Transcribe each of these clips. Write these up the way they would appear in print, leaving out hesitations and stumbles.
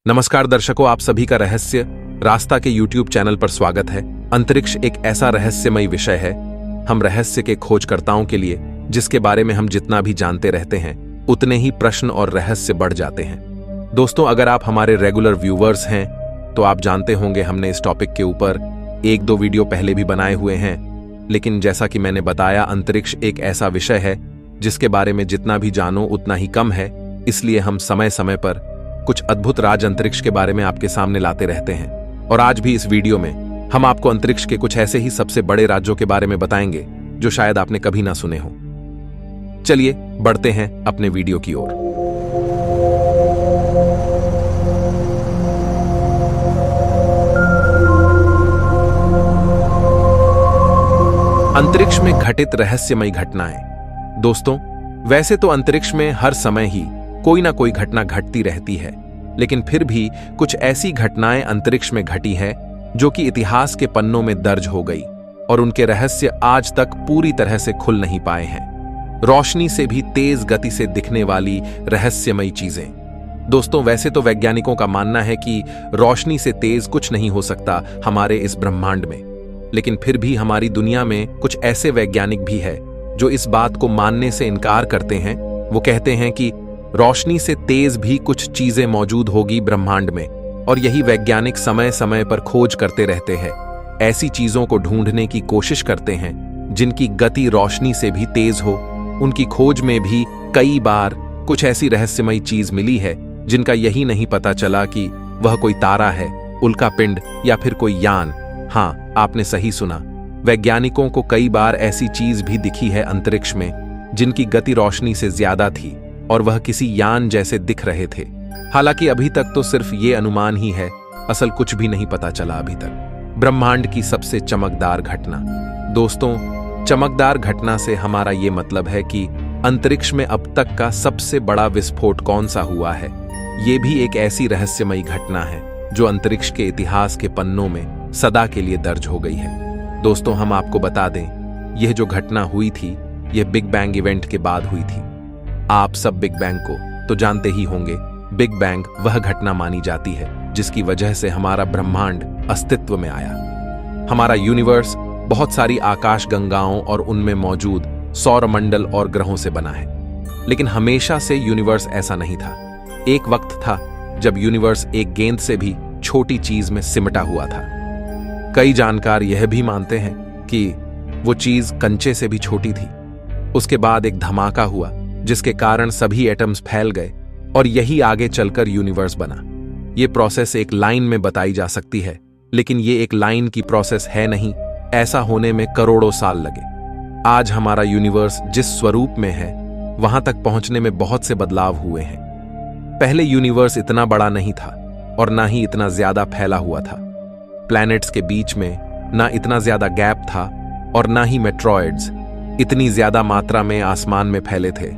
नमस्कार दर्शकों, आप सभी का रहस्य रास्ता के YouTube चैनल पर स्वागत है। अंतरिक्ष एक ऐसा रहस्यमयी विषय है, हम रहस्य के खोजकर्ताओं के लिए, जिसके बारे में हम जितना भी जानते रहते हैं उतने ही प्रश्न और रहस्य बढ़ जाते हैं। दोस्तों, अगर आप हमारे रेगुलर व्यूवर्स हैं तो आप जानते होंगे हमने इस टॉपिक के ऊपर एक दो वीडियो पहले भी बनाए हुए हैं। लेकिन जैसा कि मैंने बताया, अंतरिक्ष एक ऐसा विषय है जिसके बारे में जितना भी जानो उतना ही कम है। इसलिए हम समय समय पर कुछ अद्भुत राज अंतरिक्ष के बारे में आपके सामने लाते रहते हैं। और आज भी इस वीडियो में हम आपको अंतरिक्ष के कुछ ऐसे ही सबसे बड़े राज्यों के बारे में बताएंगे जो शायद आपने कभी ना सुने हो। चलिए बढ़ते हैं अपने वीडियो की ओर। अंतरिक्ष में घटित रहस्यमयी घटनाएं। दोस्तों, वैसे तो अंतरिक्ष में हर समय ही कोई ना कोई घटना घटती रहती है, लेकिन फिर भी कुछ ऐसी घटनाएं अंतरिक्ष में घटी है जो कि इतिहास के पन्नों में दर्ज हो गई और उनके रहस्य आज तक पूरी तरह से खुल नहीं पाए हैं। रोशनी से भी तेज गति से दिखने वाली रहस्यमयी चीजें। दोस्तों, वैसे तो वैज्ञानिकों का मानना है कि रोशनी से तेज कुछ नहीं हो सकता हमारे इस ब्रह्मांड में, लेकिन फिर भी हमारी दुनिया में कुछ ऐसे वैज्ञानिक भी है जो इस बात को मानने से इनकार करते हैं। वो कहते हैं कि रोशनी से तेज भी कुछ चीजें मौजूद होगी ब्रह्मांड में, और यही वैज्ञानिक समय समय पर खोज करते रहते हैं। ऐसी चीजों को ढूंढने की कोशिश करते हैं जिनकी गति रोशनी से भी तेज हो। उनकी खोज में भी कई बार कुछ ऐसी रहस्यमयी चीज मिली है जिनका यही नहीं पता चला कि वह कोई तारा है, उल्का पिंड या फिर कोई यान। हाँ, आपने सही सुना, वैज्ञानिकों को कई बार ऐसी चीज भी दिखी है अंतरिक्ष में जिनकी गति रोशनी से ज्यादा थी और वह किसी यान जैसे दिख रहे थे। हालांकि अभी तक तो सिर्फ ये अनुमान ही है, असल कुछ भी नहीं पता चला अभी तक। ब्रह्मांड की सबसे चमकदार घटना। दोस्तों, चमकदार घटना से हमारा ये मतलब है कि अंतरिक्ष में अब तक का सबसे बड़ा विस्फोट कौन सा हुआ है। ये भी एक ऐसी रहस्यमयी घटना है जो अंतरिक्ष के इतिहास के पन्नों में सदा के लिए दर्ज हो गई है। दोस्तों, हम आपको बता दें, यह जो घटना हुई थी यह बिग बैंग इवेंट के बाद हुई थी। आप सब बिग बैंग को तो जानते ही होंगे। बिग बैंग वह घटना मानी जाती है जिसकी वजह से हमारा ब्रह्मांड अस्तित्व में आया। हमारा यूनिवर्स बहुत सारी आकाश गंगाओं और उनमें मौजूद सौरमंडल और ग्रहों से बना है। लेकिन हमेशा से यूनिवर्स ऐसा नहीं था। एक वक्त था जब यूनिवर्स एक गेंद से भी छोटी चीज में सिमटा हुआ था। कई जानकार यह भी मानते हैं कि वो चीज कंचे से भी छोटी थी। उसके बाद एक धमाका हुआ जिसके कारण सभी एटम्स फैल गए और यही आगे चलकर यूनिवर्स बना। ये प्रोसेस एक लाइन में बताई जा सकती है, लेकिन ये एक लाइन की प्रोसेस है नहीं। ऐसा होने में करोड़ों साल लगे। आज हमारा यूनिवर्स जिस स्वरूप में है वहां तक पहुंचने में बहुत से बदलाव हुए हैं। पहले यूनिवर्स इतना बड़ा नहीं था और ना ही इतना ज्यादा फैला हुआ था। प्लैनेट्स के बीच में ना इतना ज्यादा गैप था और ना ही मेट्रॉइड्स इतनी ज्यादा मात्रा में आसमान में फैले थे।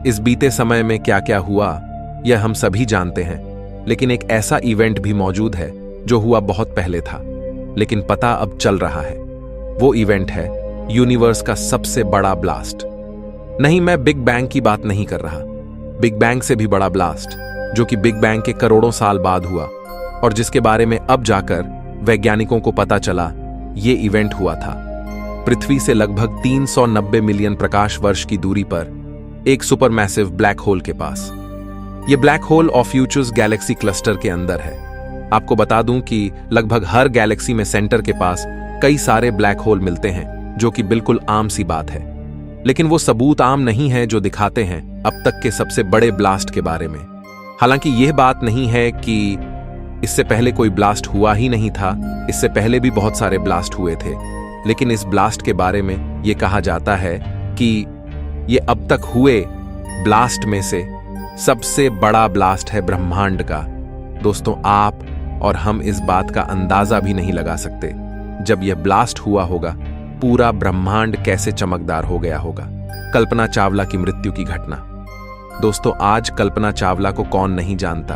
इस बीते समय में क्या क्या हुआ यह हम सभी जानते हैं, लेकिन एक ऐसा इवेंट भी मौजूद है जो हुआ बहुत पहले था, लेकिन पता अब चल रहा है। वो इवेंट है यूनिवर्स का सबसे बड़ा ब्लास्ट। नहीं, मैं बिग बैंग की बात नहीं कर रहा। बिग बैंग से भी बड़ा ब्लास्ट जो कि बिग बैंग के करोड़ों साल बाद हुआ और जिसके बारे में अब जाकर वैज्ञानिकों को पता चला, ये इवेंट हुआ था पृथ्वी से लगभग 390 मिलियन प्रकाश वर्ष की दूरी पर एक सुपरमैसिव ब्लैक होल के पास। यह ब्लैक होल ऑफ्यूचर्स गैलेक्सी क्लस्टर के अंदर है। आपको बता दूं कि लगभग हर गैलेक्सी में सेंटर के पास कई सारे ब्लैक होल मिलते हैं, जो कि बिल्कुल आम सी बात है। लेकिन वो सबूत आम नहीं है जो दिखाते हैं अब तक के सबसे बड़े ब्लास्ट के बारे में। हालांकि यह बात नहीं है कि इससे पहले कोई ब्लास्ट हुआ ही नहीं था, इससे पहले भी बहुत सारे ब्लास्ट हुए थे। लेकिन इस ब्लास्ट के बारे में यह कहा जाता है कि ये अब तक हुए ब्लास्ट में से सबसे बड़ा ब्लास्ट है ब्रह्मांड का। दोस्तों, आप और हम इस बात का अंदाजा भी नहीं लगा सकते जब यह ब्लास्ट हुआ होगा पूरा ब्रह्मांड कैसे चमकदार हो गया होगा। कल्पना चावला की मृत्यु की घटना। दोस्तों, आज कल्पना चावला को कौन नहीं जानता।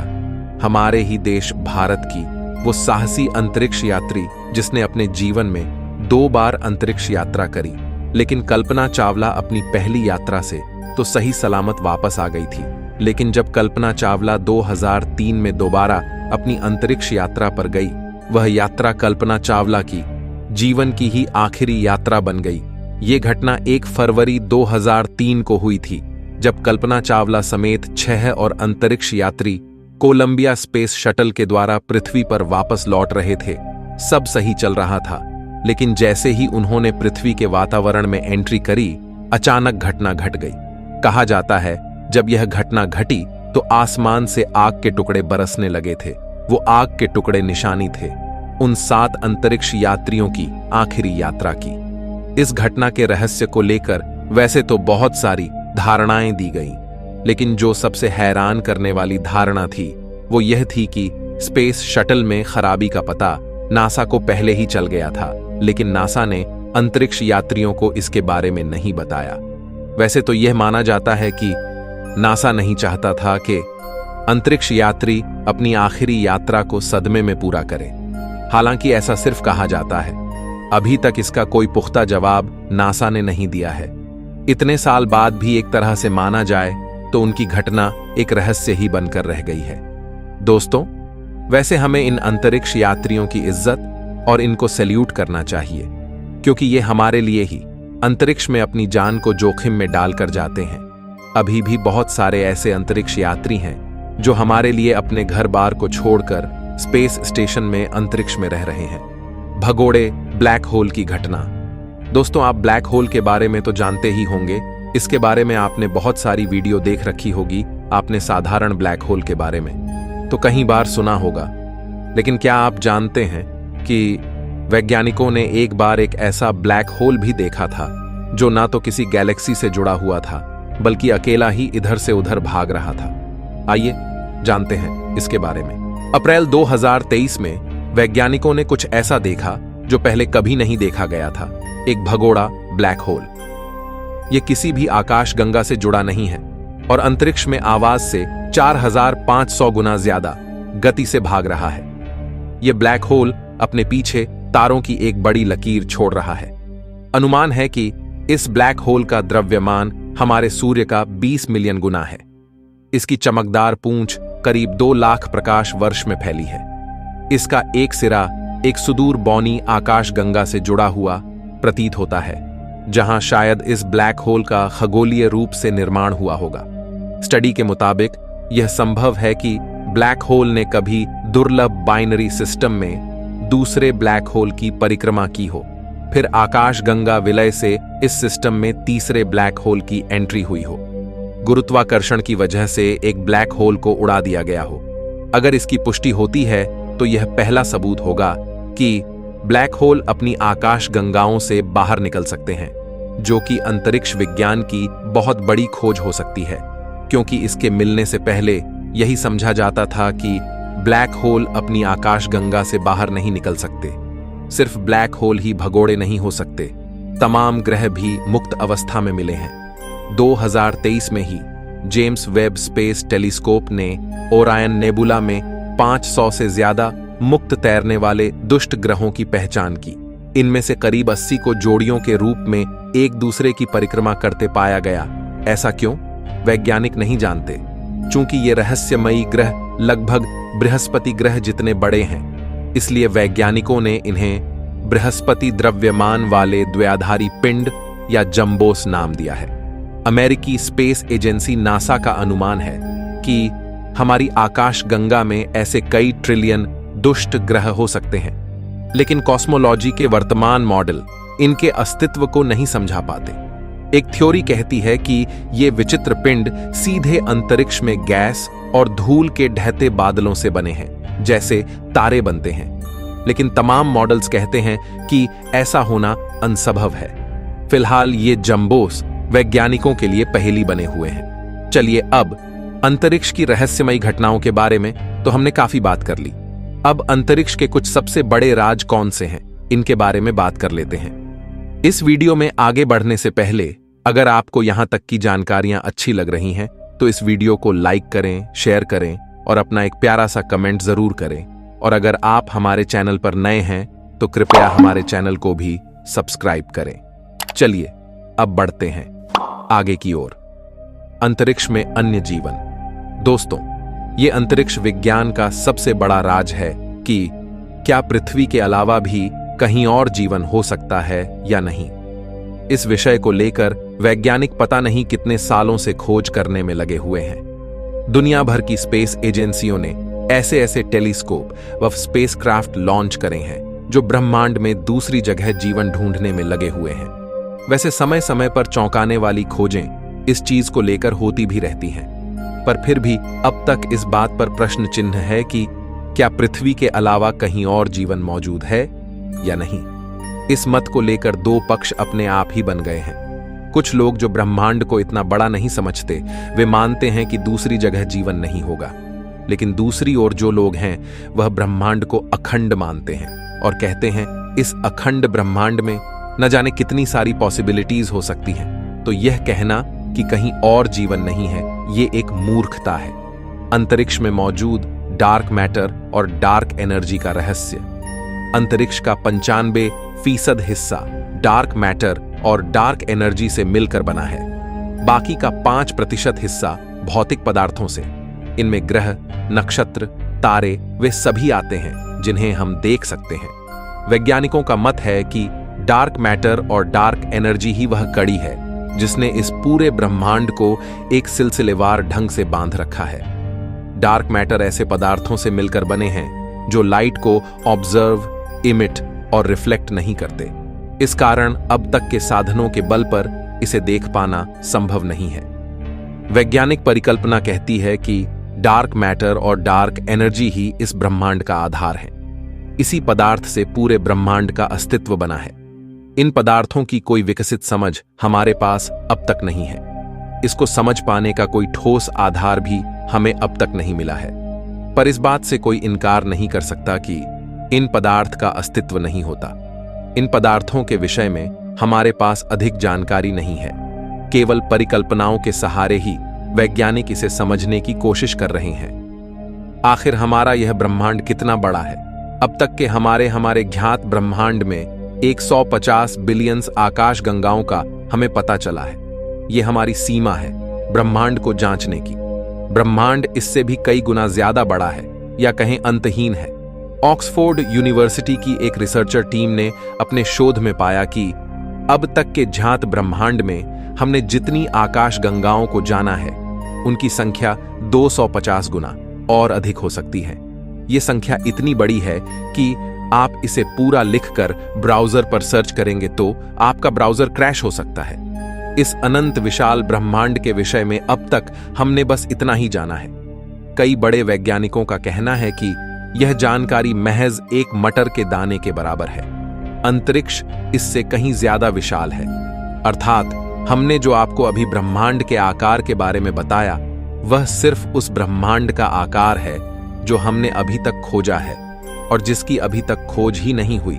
हमारे ही देश भारत की वो साहसी अंतरिक्ष यात्री जिसने अपने जीवन में 2 बार अंतरिक्ष यात्रा करी। लेकिन कल्पना चावला अपनी पहली यात्रा से तो सही सलामत वापस आ गई थी, लेकिन जब कल्पना चावला 2003 में दोबारा अपनी अंतरिक्ष यात्रा पर गई, वह यात्रा कल्पना चावला की जीवन की ही आखिरी यात्रा बन गई। ये घटना 1 फरवरी 2003 को हुई थी, जब कल्पना चावला समेत 6 और अंतरिक्ष यात्री कोलंबिया स्पेस शटल के द्वारा पृथ्वी पर वापस लौट रहे थे। सब सही चल रहा था, लेकिन जैसे ही उन्होंने पृथ्वी के वातावरण में एंट्री करी, अचानक घटना घट गई। कहा जाता है, जब यह घटना घटी तो आसमान से आग के टुकड़े बरसने लगे थे। वो आग के टुकड़े निशानी थे उन 7 अंतरिक्ष यात्रियों की आखिरी यात्रा की। इस घटना के रहस्य को लेकर वैसे तो बहुत सारी धारणाएं दी गईं, लेकिन जो सबसे हैरान करने वाली धारणा थी वो यह थी कि स्पेस शटल में खराबी का पता नासा को पहले ही चल गया था, लेकिन नासा ने अंतरिक्ष यात्रियों को इसके बारे में नहीं बताया। वैसे तो यह माना जाता है कि नासा नहीं चाहता था कि अंतरिक्ष यात्री अपनी आखिरी यात्रा को सदमे में पूरा करें। हालांकि ऐसा सिर्फ कहा जाता है, अभी तक इसका कोई पुख्ता जवाब नासा ने नहीं दिया है। इतने साल बाद भी एक तरह से माना जाए तो उनकी घटना एक रहस्य ही बनकर रह गई है। दोस्तों, वैसे हमें इन अंतरिक्ष यात्रियों की इज्जत और इनको सैल्यूट करना चाहिए, क्योंकि ये हमारे लिए ही अंतरिक्ष में अपनी जान को जोखिम में डालकर जाते हैं। अभी भी बहुत सारे ऐसे अंतरिक्ष यात्री हैं जो हमारे लिए अपने घर बार को छोड़कर स्पेस स्टेशन में अंतरिक्ष में रह रहे हैं। भगोड़े ब्लैक होल की घटना। दोस्तों, आप ब्लैक होल के बारे में तो जानते ही होंगे, इसके बारे में आपने बहुत सारी वीडियो देख रखी होगी। आपने साधारण ब्लैक होल के बारे में तो कई बार सुना होगा, लेकिन क्या आप जानते हैं कि वैज्ञानिकों ने एक बार एक ऐसा ब्लैक होल भी देखा था जो ना तो किसी गैलेक्सी से जुड़ा हुआ था, बल्कि अकेला ही इधर से उधर भाग रहा था। आइए जानते हैं इसके बारे में। अप्रैल 2023 में वैज्ञानिकों ने कुछ ऐसा देखा जो पहले कभी नहीं देखा गया था, एक भगोड़ा ब्लैक होल। यह किसी भी आकाश गंगा से जुड़ा नहीं है और अंतरिक्ष में आवाज से 4500 गुना ज्यादा गति से भाग रहा है। यह ब्लैक होल अपने पीछे तारों की एक बड़ी लकीर छोड़ रहा है। अनुमान है कि इस ब्लैक होल का द्रव्यमान हमारे सूर्य का 20 मिलियन गुना है। इसकी चमकदार पूंछ करीब 2 लाख प्रकाश वर्ष में फैली है। इसका एक सिरा एक सुदूर बौनी आकाश गंगा से जुड़ा हुआ प्रतीत होता है, जहां शायद इस ब्लैक होल का खगोलीय रूप से निर्माण हुआ होगा। स्टडी के मुताबिक यह संभव है कि ब्लैक होल ने कभी दुर्लभ बाइनरी सिस्टम में दूसरे ब्लैक होल की परिक्रमा की हो, फिर आकाश गंगा विलय से इस सिस्टम में तीसरे ब्लैक होल की एंट्री हुई हो। गुरुत्वाकर्षण की वजह से एक ब्लैक होल को उड़ा दिया गया हो। अगर इसकी पुष्टि होती है तो यह पहला सबूत होगा कि ब्लैक होल अपनी आकाश गंगाओं से बाहर निकल सकते हैं, जो कि अंतरिक्ष विज्ञान की बहुत बड़ी खोज हो सकती है, क्योंकि इसके मिलने से पहले यही समझा जाता था कि ब्लैक होल अपनी आकाश गंगा से बाहर नहीं निकल सकते। सिर्फ ब्लैक होल ही भगोड़े नहीं हो सकते, तमाम ग्रह भी मुक्त अवस्था में मिले हैं। 2023 में ही जेम्स वेब स्पेस टेलीस्कोप ने ओरायन नेबुला में 500 से ज्यादा मुक्त तैरने वाले दुष्ट ग्रहों की पहचान की। इनमें से करीब 80 को जोड़ियों के रूप में एक दूसरे की परिक्रमा करते पाया गया। ऐसा क्यों? वैज्ञानिक नहीं जानते, चूंकि ये रहस्यमयी ग्रह लगभग बृहस्पति ग्रह जितने बड़े हैं, इसलिए वैज्ञानिकों ने इन्हें बृहस्पति द्रव्यमान वाले द्वयाधारी पिंड या जंबोस नाम दिया है। अमेरिकी स्पेस एजेंसी नासा का अनुमान है कि हमारी आकाश गंगा में ऐसे कई ट्रिलियन दुष्ट ग्रह हो सकते हैं, लेकिन कॉस्मोलॉजी के वर्तमान मॉडल इनके अस्तित्व को नहीं समझा पाते। एक थ्योरी कहती है कि ये विचित्र पिंड सीधे अंतरिक्ष में गैस और धूल के ढहते बादलों से बने हैं, जैसे तारे बनते हैं, लेकिन तमाम मॉडल्स कहते हैं कि ऐसा होना असंभव है। फिलहाल ये जंबोस वैज्ञानिकों के लिए पहेली बने हुए हैं। चलिए, अब अंतरिक्ष की रहस्यमयी घटनाओं के बारे में तो हमने काफी बात कर ली। अब अंतरिक्ष के कुछ सबसे बड़े राज कौन से हैं, इनके बारे में बात कर लेते हैं। इस वीडियो में आगे बढ़ने से पहले अगर आपको यहां तक की जानकारियां अच्छी लग रही हैं तो इस वीडियो को लाइक करें, शेयर करें और अपना एक प्यारा सा कमेंट जरूर करें। और अगर आप हमारे चैनल पर नए हैं तो कृपया हमारे चैनल को भी सब्सक्राइब करें। चलिए अब बढ़ते हैं आगे की ओर। अंतरिक्ष में अन्य जीवन। दोस्तों, ये अंतरिक्ष विज्ञान का सबसे बड़ा राज है कि क्या पृथ्वी के अलावा भी कहीं और जीवन हो सकता है या नहीं। इस विषय को लेकर वैज्ञानिक पता नहीं कितने सालों से खोज करने में लगे हुए हैं। दुनिया भर की स्पेस एजेंसियों ने ऐसे ऐसे टेलीस्कोप व स्पेसक्राफ्ट लॉन्च करे हैं जो ब्रह्मांड में दूसरी जगह जीवन ढूंढने में लगे हुए हैं। वैसे समय समय पर चौंकाने वाली खोजें इस चीज को लेकर होती भी रहती हैं, पर फिर भी अब तक इस बात पर प्रश्न चिन्ह है कि क्या पृथ्वी के अलावा कहीं और जीवन मौजूद है या नहीं। इस मत को लेकर दो पक्ष अपने आप ही बन गए हैं। कुछ लोग जो ब्रह्मांड को इतना बड़ा नहीं समझते, वे मानते हैं कि दूसरी जगह जीवन नहीं होगा, लेकिन दूसरी ओर जो लोग हैं वह ब्रह्मांड को अखंड मानते हैं और कहते हैं इस अखंड ब्रह्मांड में न जाने कितनी सारी पॉसिबिलिटीज हो सकती हैं। तो यह कहना कि कहीं और जीवन नहीं है, ये एक मूर्खता है। अंतरिक्ष में मौजूद डार्क मैटर और डार्क एनर्जी का रहस्य। अंतरिक्ष का 95% हिस्सा डार्क मैटर और डार्क एनर्जी से मिलकर बना है। बाकी का 5% हिस्सा भौतिक पदार्थों से। इनमें ग्रह, नक्षत्र, तारे वे सभी आते हैं जिन्हें हम देख सकते हैं। वैज्ञानिकों का मत है कि डार्क मैटर और डार्क एनर्जी ही वह कड़ी है जिसने इस पूरे ब्रह्मांड को एक सिलसिलेवार ढंग से बांध रखा है। डार्क मैटर ऐसे पदार्थों से मिलकर बने हैं जो लाइट को ऑब्जर्व, इमिट और रिफ्लेक्ट नहीं करते। इस कारण अब तक के साधनों के बल पर इसे देख पाना संभव नहीं है। वैज्ञानिक परिकल्पना कहती है कि डार्क मैटर और डार्क एनर्जी ही इस ब्रह्मांड का आधार है। इसी पदार्थ से पूरे ब्रह्मांड का अस्तित्व बना है। इन पदार्थों की कोई विकसित समझ हमारे पास अब तक नहीं है। इसको समझ पाने का कोई ठोस आधार भी हमें अब तक नहीं मिला है। पर इस बात से कोई इनकार नहीं कर सकता कि इन पदार्थ का अस्तित्व नहीं होता। इन पदार्थों के विषय में हमारे पास अधिक जानकारी नहीं है। केवल परिकल्पनाओं के सहारे ही वैज्ञानिक इसे समझने की कोशिश कर रहे हैं। आखिर हमारा यह ब्रह्मांड कितना बड़ा है? अब तक के हमारे ज्ञात ब्रह्मांड में 150 बिलियन आकाश गंगाओं का हमें पता चला है। यह हमारी सीमा है ब्रह्मांड को जांचने की। ब्रह्मांड इससे भी कई गुना ज्यादा बड़ा है या कहें अंतहीन है। ऑक्सफोर्ड यूनिवर्सिटी की एक रिसर्चर टीम ने अपने शोध में पाया कि अब तक के ज्ञात ब्रह्मांड में हमने जितनी आकाश गंगाओं को जाना है उनकी संख्या 250 गुना और अधिक हो सकती है। यह संख्या इतनी बड़ी है कि आप इसे पूरा लिखकर ब्राउजर पर सर्च करेंगे तो आपका ब्राउजर क्रैश हो सकता है। इस अनंत विशाल ब्रह्मांड के विषय में अब तक हमने बस इतना ही जाना है। कई बड़े वैज्ञानिकों का कहना है कि यह जानकारी महज एक मटर के दाने के बराबर है। अंतरिक्ष इससे कहीं ज्यादा विशाल है। अर्थात हमने जो आपको अभी ब्रह्मांड के आकार के बारे में बताया वह सिर्फ उस ब्रह्मांड का आकार है जो हमने अभी तक खोजा है, और जिसकी अभी तक खोज ही नहीं हुई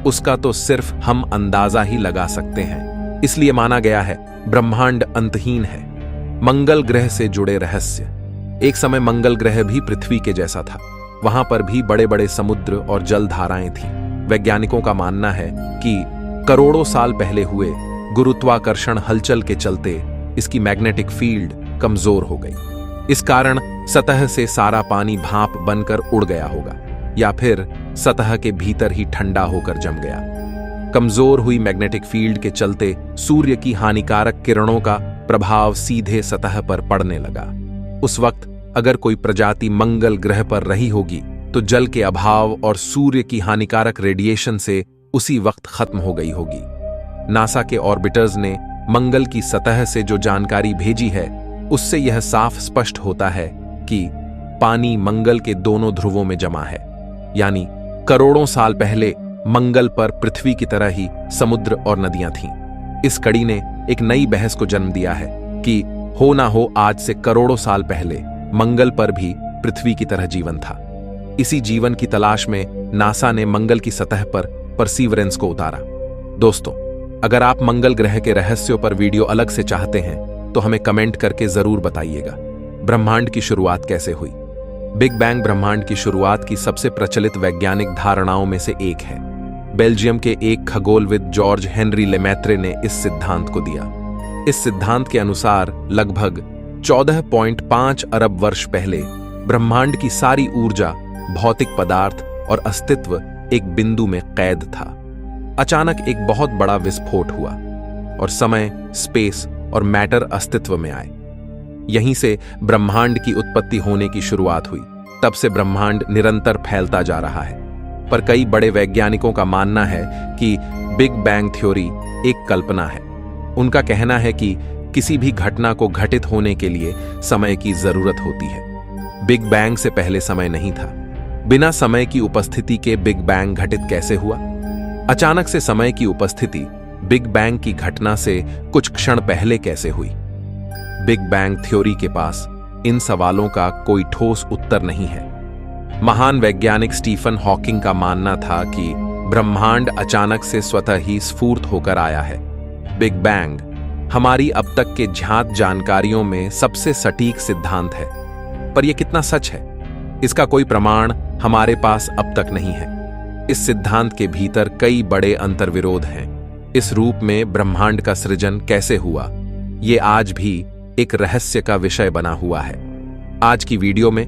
उसका तो सिर्फ हम अंदाजा ही लगा सकते हैं। इसलिए माना गया है ब्रह्मांड अंतहीन है। मंगल ग्रह से जुड़े रहस्य। एक समय मंगल ग्रह भी पृथ्वी के जैसा था। वहां पर भी बड़े बड़े समुद्र और जलधाराएं थीं। वैज्ञानिकों का मानना है कि करोड़ों साल पहले हुए गुरुत्वाकर्षण हलचल के चलते इसकी मैग्नेटिक फील्ड कमजोर हो गई। इस कारण सतह से सारा पानी भाप बनकर उड़ गया होगा, या फिर सतह के भीतर ही ठंडा होकर जम गया। कमजोर हुई मैग्नेटिक फील्ड के चलते सूर्य की हानिकारक किरणों का प्रभाव सीधे सतह पर पड़ने लगा। उस वक्त अगर कोई प्रजाति मंगल ग्रह पर रही होगी तो जल के अभाव और सूर्य की हानिकारक रेडिएशन से उसी वक्त खत्म हो गई होगी। नासा के ऑर्बिटर्स ने मंगल की सतह से जो जानकारी भेजी है उससे यह साफ स्पष्ट होता है कि पानी मंगल के दोनों ध्रुवों में जमा है। यानी करोड़ों साल पहले मंगल पर पृथ्वी की तरह ही समुद्र और नदियां थीं। इस कड़ी ने एक नई बहस को जन्म दिया है कि हो ना हो आज से करोड़ों साल पहले मंगल पर भी पृथ्वी की तरह जीवन था। इसी जीवन की तलाश में नासा ने मंगल की सतह पर परसीवरेंस को उतारा। दोस्तों, अगर आप मंगल ग्रह के रहस्यों पर वीडियो अलग से चाहते हैं तो हमें कमेंट करके जरूर बताइएगा। ब्रह्मांड की शुरुआत कैसे हुई? बिग बैंग ब्रह्मांड की शुरुआत की सबसे प्रचलित वैज्ञानिक धारणाओं में से एक है। बेल्जियम के एक खगोलविद जॉर्ज हेनरी लेमैत्रे ने इस सिद्धांत को दिया। इस सिद्धांत के अनुसार लगभग 14.5 अरब वर्ष पहले ब्रह्मांड की सारी ऊर्जा, भौतिक पदार्थ और अस्तित्व एक बिंदु में कैद था। अचानक एक बहुत बड़ा विस्फोट हुआ और समय, स्पेस और मैटर अस्तित्व में आए। यहीं से ब्रह्मांड की उत्पत्ति होने की शुरुआत हुई। तब से ब्रह्मांड निरंतर फैलता जा रहा है। पर कई बड़े वैज्ञानिकों का मानना है कि बिग बैंग थ्योरी एक कल्पना है। उनका कहना है कि किसी भी घटना को घटित होने के लिए समय की जरूरत होती है। बिग बैंग से पहले समय नहीं था। बिना समय की उपस्थिति के बिग बैंग घटित कैसे हुआ? अचानक से समय की उपस्थिति बिग बैंग की घटना से कुछ क्षण पहले कैसे हुई? बिग बैंग थ्योरी के पास इन सवालों का कोई ठोस उत्तर नहीं है। महान वैज्ञानिक स्टीफन हॉकिंग का मानना था कि ब्रह्मांड अचानक से स्वतः ही स्फूर्त होकर आया है। बिग बैंग हमारी अब तक के ज्ञात जानकारियों में सबसे सटीक सिद्धांत है, पर यह कितना सच है, इसका कोई प्रमाण हमारे पास अब तक नहीं है। इस सिद्धांत के भीतर कई बड़े अंतर्विरोध हैं। इस रूप में ब्रह्मांड का सृजन कैसे हुआ, यह आज भी एक रहस्य का विषय बना हुआ है। आज की वीडियो में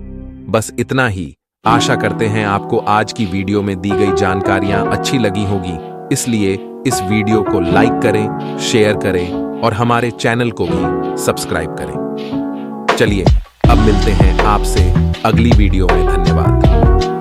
बस इतना ही। आशा करते हैं आपको आज की वीडियो में दी गई जानकारियां अच्छी लगी होगी, इसलिए इस वीडियो को लाइक करें, शेयर करें और हमारे चैनल को भी सब्सक्राइब करें। चलिए अब मिलते हैं आपसे अगली वीडियो में। धन्यवाद।